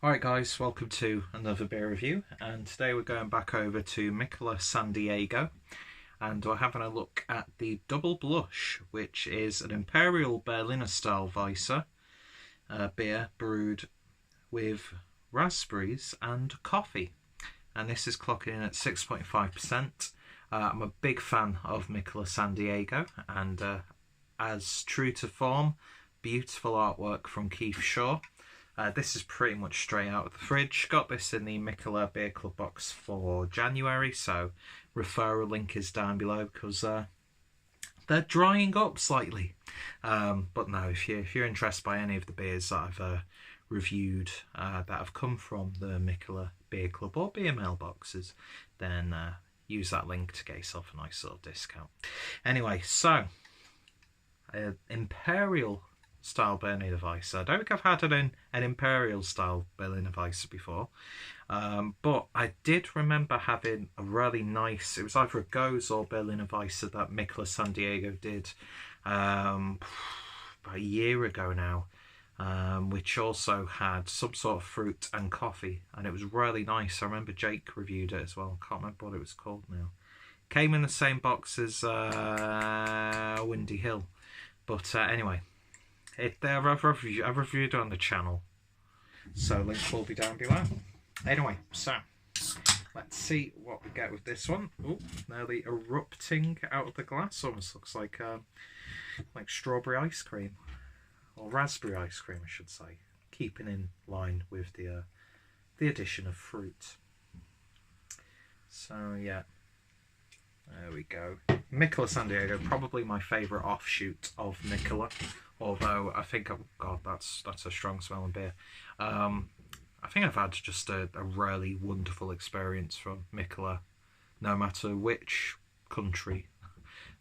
Alright guys, welcome to another beer review, and today we're going back over to Mikkeller San Diego and we're having a look at the Double Blush, which is an Imperial Berliner style Weisse beer brewed with raspberries and coffee, and this is clocking in at 6.5%. I'm a big fan of Mikkeller San Diego, and as true to form, beautiful artwork from Keith Shaw. This is pretty much straight out of the fridge. Got this in the Mikkeller Beer Club box for January, so referral link is down below because they're drying up slightly. But no, if you're interested by any of the beers that I've reviewed that have come from the Mikkeller Beer Club or beer mailboxes, then use that link to get yourself a nice little discount. Anyway, so Imperial style Berliner Weisse. I don't think I've had an Imperial style Berliner Weisse before, but I did remember having a really nice, it was either a Goes or Berliner Weisse that Mikkeller San Diego did about a year ago now, which also had some sort of fruit and coffee, and it was really nice. I remember Jake reviewed it as well. I can't remember what it was called now. Came in the same box as Windy Hill, but anyway, I've reviewed it on the channel, so link will be down below. Anyway, so let's see what we get with this one. Oh, nearly erupting out of the glass. Almost looks like strawberry ice cream, or raspberry ice cream, I should say, keeping in line with the addition of fruit. So yeah, there we go. Mikkeller San Diego, probably my favourite offshoot of Mikkeller. Although I think, oh god, that's a strong smelling beer. I think I've had just a really wonderful experience from Mikkeller, no matter which country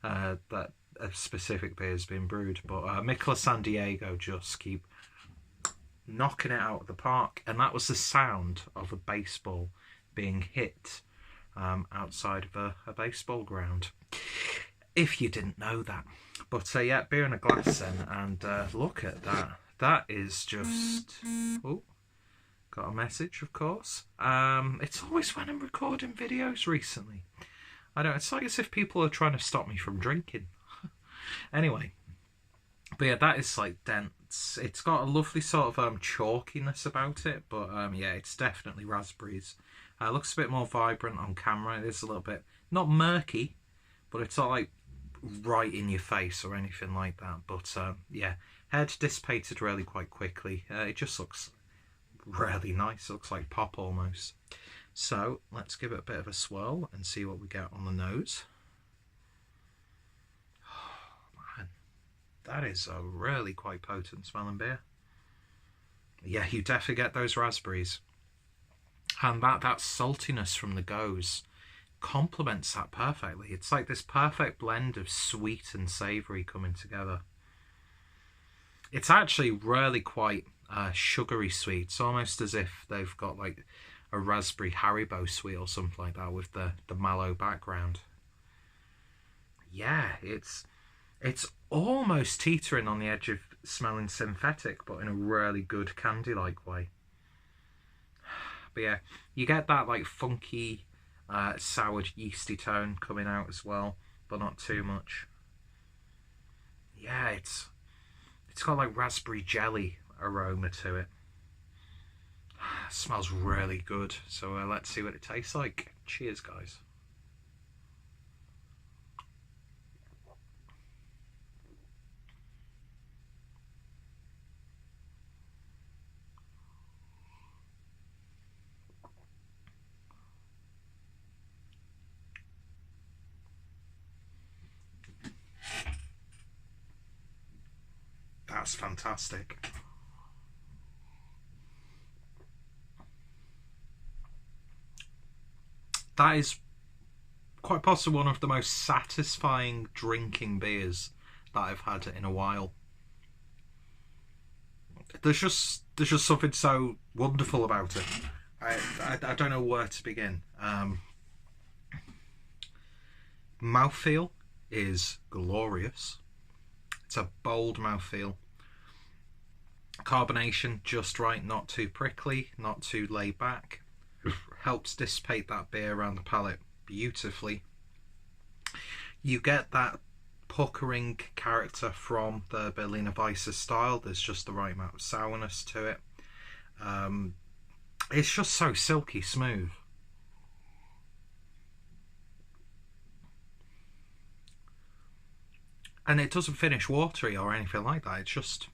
that a specific beer has been brewed. But Mikkeller San Diego just keep knocking it out of the park, and that was the sound of a baseball being hit outside of a baseball ground, if you didn't know that. But yeah, beer in a glass then, and look at that. That is just... Oh, got a message, of course. It's always when I'm recording videos recently. I don't... It's like as if people are trying to stop me from drinking. Anyway. But yeah, that is like dense. It's got a lovely sort of chalkiness about it, but yeah, it's definitely raspberries. It looks a bit more vibrant on camera. It is a little bit... not murky, but it's not like right in your face or anything like that. But yeah, head dissipated really quite quickly. It just looks really nice. It looks like pop almost. So let's give it a bit of a swirl and see what we get on the nose. Oh, man, that is a really quite potent smelling beer. Yeah, you definitely get those raspberries, and that saltiness from the Goes complements that perfectly. It's like this perfect blend of sweet and savoury coming together. It's actually really quite sugary sweet. It's almost as if they've got like a raspberry Haribo sweet or something like that with the mallow background. Yeah, it's almost teetering on the edge of smelling synthetic, but in a really good candy-like way. But yeah, you get that like funky sour yeasty tone coming out as well, but not too much. Yeah, it's got like raspberry jelly aroma to it. It smells really good. So let's see what it tastes like. Cheers, guys. That's fantastic. That is quite possibly one of the most satisfying drinking beers that I've had in a while. There's just something so wonderful about it. I don't know where to begin. Mouthfeel is glorious. It's a bold mouthfeel. Carbonation just right, not too prickly, not too laid back. Helps dissipate that beer around the palate beautifully. You get that puckering character from the Berliner Weisse style. There's just the right amount of sourness to it. It's just so silky smooth. And it doesn't finish watery or anything like that. It's just...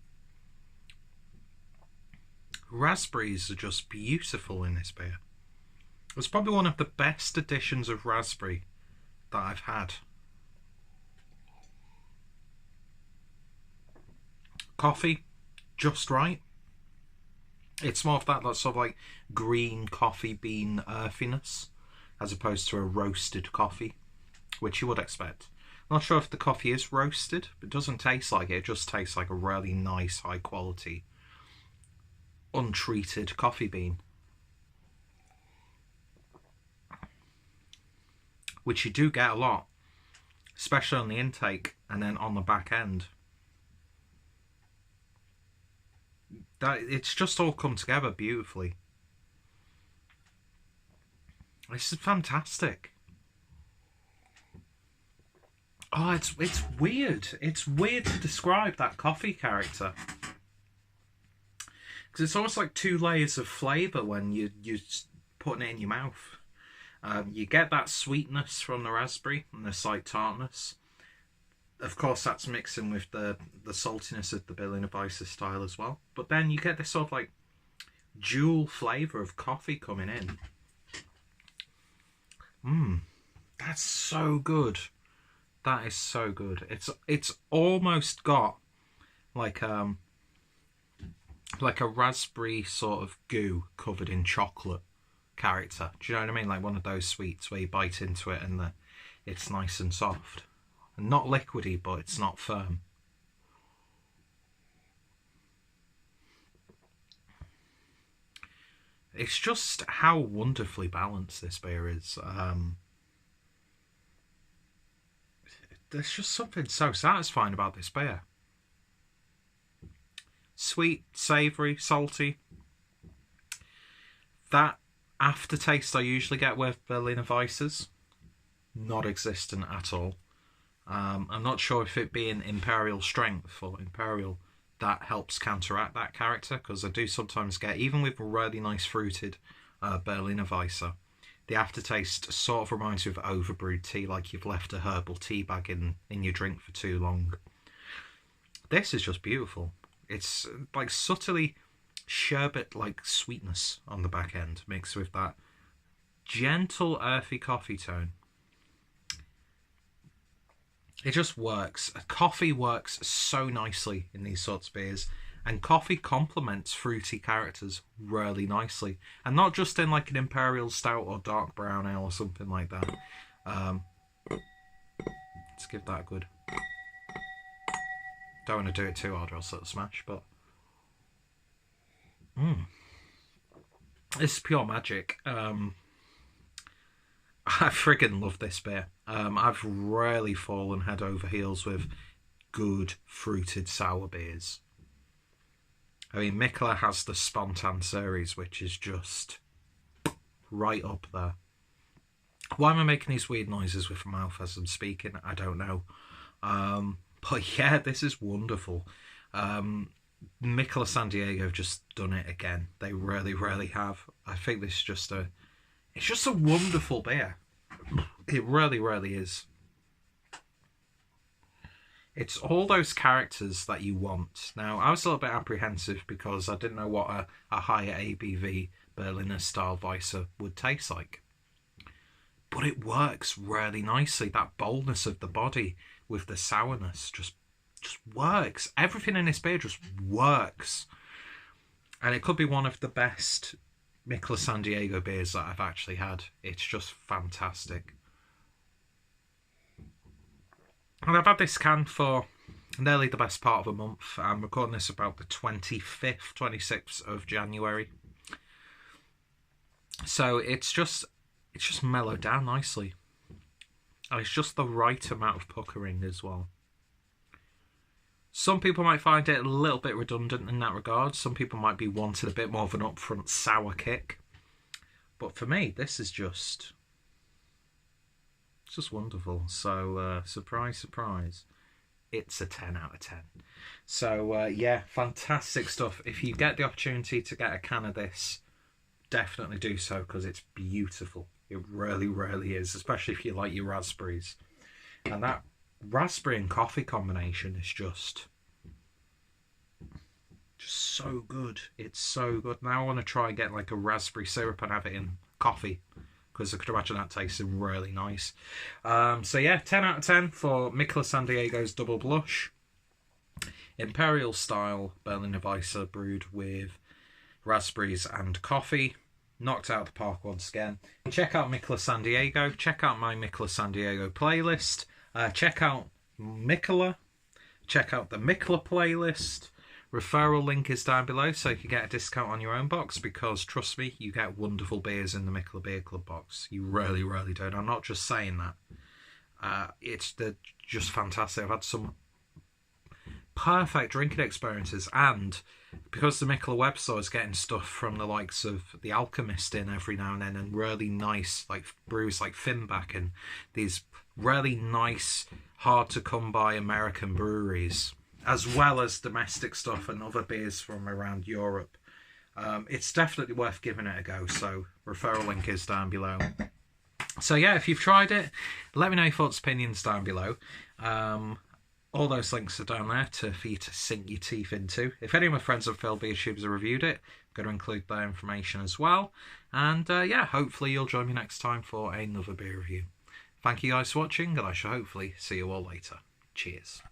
raspberries are just beautiful in this beer. It's probably one of the best additions of raspberry that I've had. Coffee, just right. It's more of that sort of like green coffee bean earthiness as opposed to a roasted coffee, which you would expect. I'm not sure if the coffee is roasted, but it doesn't taste like it. It just tastes like a really nice, high quality, untreated coffee bean. Which you do get a lot, especially on the intake and then on the back end. It's just all come together beautifully. This is fantastic. Oh, it's weird. It's weird to describe that coffee character. Because it's almost like two layers of flavour when you're putting it in your mouth. You get that sweetness from the raspberry and the slight tartness. Of course, that's mixing with the saltiness of the Berliner Weisse style as well. But then you get this sort of like dual flavour of coffee coming in. That's so good. That is so good. It's almost got like a raspberry sort of goo covered in chocolate character. Do you know what I mean? Like one of those sweets where you bite into it and it's nice and soft. And not liquidy, but it's not firm. It's just how wonderfully balanced this beer is. There's just something so satisfying about this beer. Sweet, savoury, salty. That aftertaste I usually get with Berliner Weisses, not existent at all. I'm not sure if it being imperial strength or imperial that helps counteract that character, because I do sometimes get, even with really nice fruited Berliner Weisse, the aftertaste sort of reminds me of overbrewed tea, like you've left a herbal tea bag in your drink for too long. This is just beautiful. It's like subtly sherbet-like sweetness on the back end, mixed with that gentle, earthy coffee tone. It just works. Coffee works so nicely in these sorts of beers, and coffee complements fruity characters really nicely, and not just in like an imperial stout or dark brown ale or something like that. Let's give that a good... Don't want to do it too hard or else it'll smash, but... This is pure magic. I friggin' love this beer. I've rarely fallen head over heels with good fruited sour beers. I mean, Mikkeller has the Spontan series, which is just right up there. Why am I making these weird noises with my mouth as I'm speaking? I don't know. But yeah, this is wonderful. Mikkeller San Diego have just done it again. They really, really have. I think this is just it's just a wonderful beer. It really, really is. It's all those characters that you want. Now, I was a little bit apprehensive because I didn't know what a higher ABV Berliner style Weisse would taste like. But it works really nicely. That boldness of the body with the sourness just works. Everything in this beer just works. And it could be one of the best Mikkeller San Diego beers that I've actually had. It's just fantastic. And I've had this can for nearly the best part of a month. I'm recording this about the 25th, 26th of January. So it's just mellowed down nicely. And it's just the right amount of puckering as well. Some people might find it a little bit redundant in that regard. Some people might be wanting a bit more of an upfront sour kick. But for me, this is just... it's just wonderful. So, surprise, surprise. It's a 10 out of 10. So, yeah, fantastic stuff. If you get the opportunity to get a can of this, definitely do so, because it's beautiful. It really, really is, especially if you like your raspberries. And that raspberry and coffee combination is just so good. It's so good. Now I want to try and get like a raspberry syrup and have it in coffee, because I could imagine that tasting really nice. So yeah, 10 out of 10 for Mikkeller San Diego's Double Blush. Imperial style Berliner Weisse brewed with raspberries and coffee. Knocked out the park once again. Check out Mikkeller San Diego. Check out my Mikkeller San Diego playlist. Check out Mikkeller. Check out the Mikkeller playlist. Referral link is down below, so you can get a discount on your own box, because trust me, you get wonderful beers in the Mikkeller Beer Club box. You really, really do. And I'm not just saying that. They're just fantastic. I've had some perfect drinking experiences, and because the Mikkeller web store is getting stuff from the likes of The Alchemist in every now and then, and really nice like brews like Finback and these really nice, hard to come by American breweries, as well as domestic stuff and other beers from around Europe, it's definitely worth giving it a go. So referral link is down below. So yeah, if you've tried it, let me know your thoughts, opinions down below. All those links are down there for you to sink your teeth into. If any of my friends and fellow beer tubers have reviewed it, I'm going to include their information as well. And yeah, hopefully you'll join me next time for another beer review. Thank you guys for watching, and I shall hopefully see you all later. Cheers.